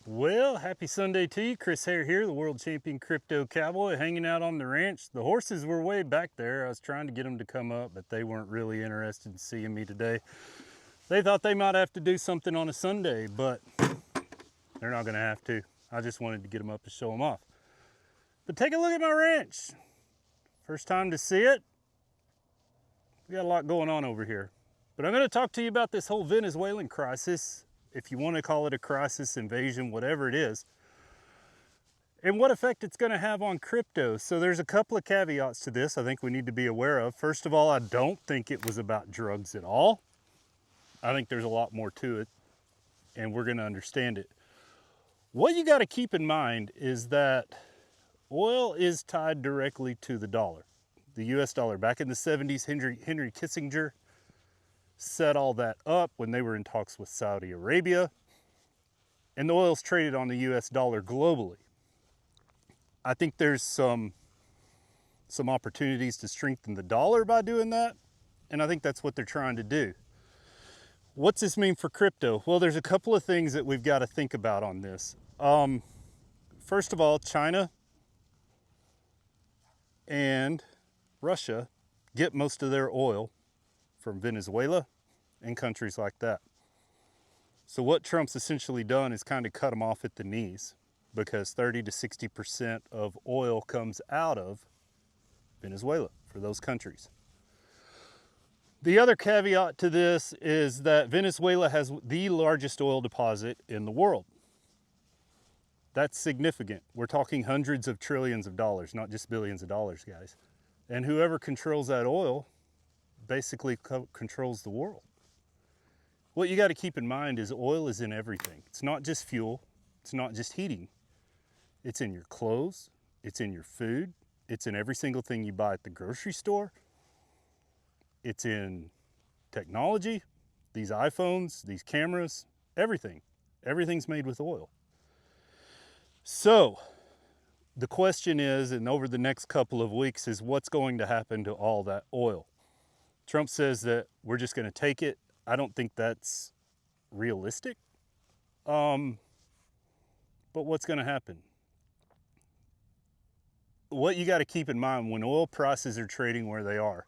Well, happy Sunday to you. Chris Hare here, the world champion crypto cowboy, hanging out on the ranch. The horses were way back there. I was trying to get them to come up, but they weren't really interested in seeing me today. They thought they might have to do something on a Sunday, but they're not going to have to. I just wanted to get them up and show them off. But take a look at my ranch. First time to see it. We got a lot going on over here. But I'm going to talk to you about this whole Venezuelan crisis, if you want to call it a crisis, invasion, whatever it is, and what effect it's going to have on crypto. So there's a couple of caveats to this I think we need to be aware of. First of all, I don't think it was about drugs at all. I think there's a lot more to it, and we're going to understand it. What you got to keep in mind is that oil is tied directly to the dollar, the US dollar. Back in the 70s, Henry Kissinger set all that up when they were in talks with Saudi Arabia, and the oil's traded on the US dollar globally. I think there's some opportunities to strengthen the dollar by doing that, and I think that's what they're trying to do. What's this mean for crypto? Well, there's a couple of things that we've got to think about on this. First of all, China and Russia get most of their oil from Venezuela and countries like that. So what Trump's essentially done is kind of cut them off at the knees, because 30 to 60% of oil comes out of Venezuela for those countries. The other caveat to this is that Venezuela has the largest oil deposit in the world. That's significant. We're talking hundreds of trillions of dollars, not just billions of dollars, guys. And whoever controls that oil basically controls the world. What you got to keep in mind is oil is in everything. It's not just fuel. It's not just heating. It's in your clothes. It's in your food. It's in every single thing you buy at the grocery store. It's in technology, these iPhones, these cameras, everything. Everything's made with oil. So the question is, and over the next couple of weeks, is what's going to happen to all that oil? Trump says that we're just going to take it. I don't think that's realistic. But what's going to happen? What you got to keep in mind when oil prices are trading where they are,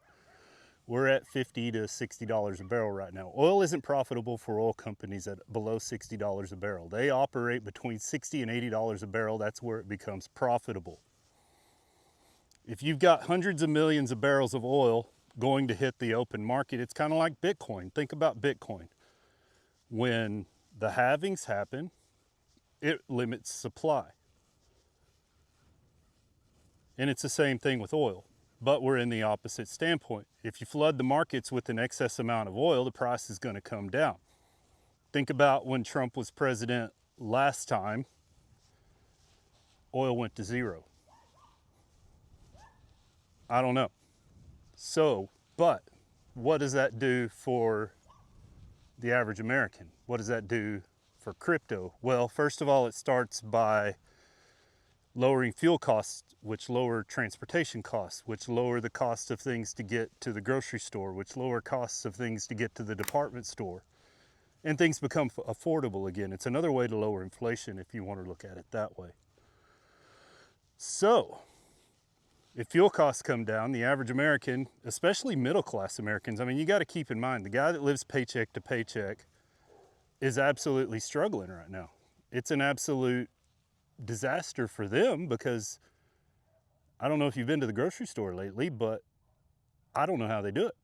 we're at $50 to $60 a barrel right now. Oil isn't profitable for oil companies at below $60 a barrel. They operate between $60 and $80 a barrel. That's where it becomes profitable. If you've got hundreds of millions of barrels of oil going to hit the open market, it's kind of like Bitcoin. Think about Bitcoin. When the halvings happen, it limits supply. And it's the same thing with oil, but we're in the opposite standpoint. If you flood the markets with an excess amount of oil, the price is going to come down. Think about when Trump was president last time, oil went to zero. I don't know. So, but what does that do for the average American? What does that do for crypto? Well, first of all, it starts by lowering fuel costs, which lower transportation costs, which lower the cost of things to get to the grocery store, which lower costs of things to get to the department store. And things become affordable again. It's another way to lower inflation if you want to look at it that way. So, if fuel costs come down, the average American, especially middle-class Americans, I mean, you got to keep in mind, the guy that lives paycheck to paycheck is absolutely struggling right now. It's an absolute disaster for them, because I don't know if you've been to the grocery store lately, but I don't know how they do it.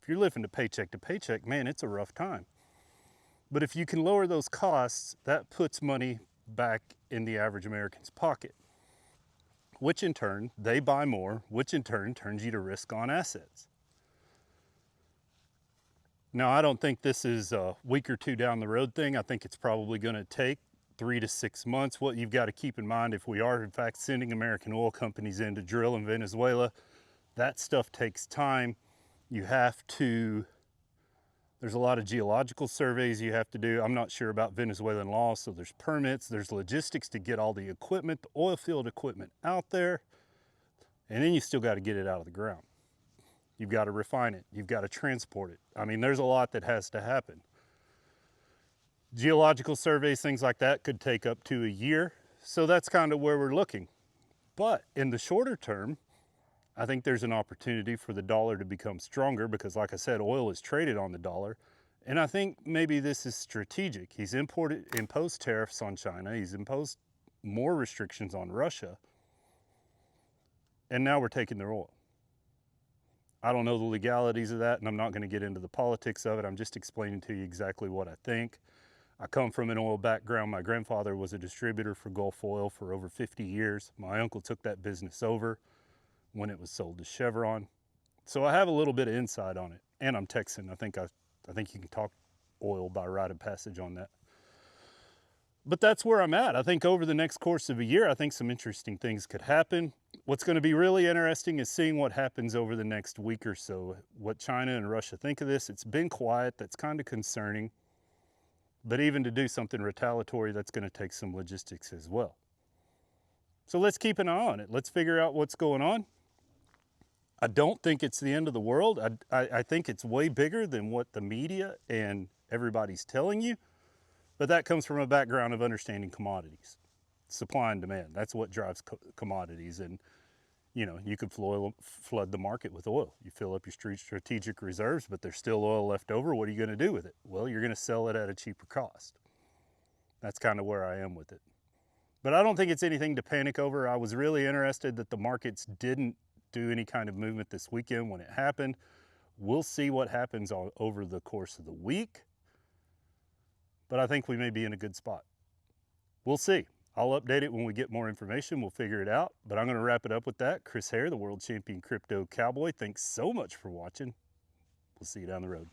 If you're living to paycheck, man, it's a rough time. But if you can lower those costs, that puts money back in the average American's pocket, which in turn, they buy more, which in turn turns you to risk on assets. Now, I don't think this is a week or two down the road thing. I think it's probably going to take 3 to 6 months. What you've got to keep in mind, if we are in fact sending American oil companies in to drill in Venezuela, that stuff takes time. You have to, there's a lot of geological surveys you have to do. I'm not sure about Venezuelan law, so there's permits, there's logistics to get all the equipment, the oil field equipment out there, and then you still got to get it out of the ground. You've got to refine it, you've got to transport it. I mean, there's a lot that has to happen. Geological surveys, things like that could take up to a year. So that's kind of where we're looking. But in the shorter term, I think there's an opportunity for the dollar to become stronger because, like I said, oil is traded on the dollar. And I think maybe this is strategic. He's imposed tariffs on China. He's imposed more restrictions on Russia. And now we're taking their oil. I don't know the legalities of that, and I'm not going to get into the politics of it. I'm just explaining to you exactly what I think. I come from an oil background. My grandfather was a distributor for Gulf Oil for over 50 years. My uncle took that business over when it was sold to Chevron. So I have a little bit of insight on it. And I'm Texan. I think you can talk oil by rite of passage on that. But that's where I'm at. I think over the next course of a year, I think some interesting things could happen. What's going to be really interesting is seeing what happens over the next week or so, what China and Russia think of this. It's been quiet. That's kind of concerning. But even to do something retaliatory, that's going to take some logistics as well. So let's keep an eye on it. Let's figure out what's going on. I don't think it's the end of the world. I think it's way bigger than what the media and everybody's telling you. But that comes from a background of understanding commodities, supply and demand. That's what drives commodities. And, you know, you could flood the market with oil. You fill up your strategic reserves, but there's still oil left over. What are you going to do with it? Well, you're going to sell it at a cheaper cost. That's kind of where I am with it. But I don't think it's anything to panic over. I was really interested that the markets didn't do any kind of movement this weekend when it happened. We'll see what happens over the course of the week. But I think we may be in a good spot. We'll see. I'll update it when we get more information. We'll figure it out. But I'm going to wrap it up with that. Chris Hare, the world champion crypto cowboy. Thanks so much for watching. We'll see you down the road.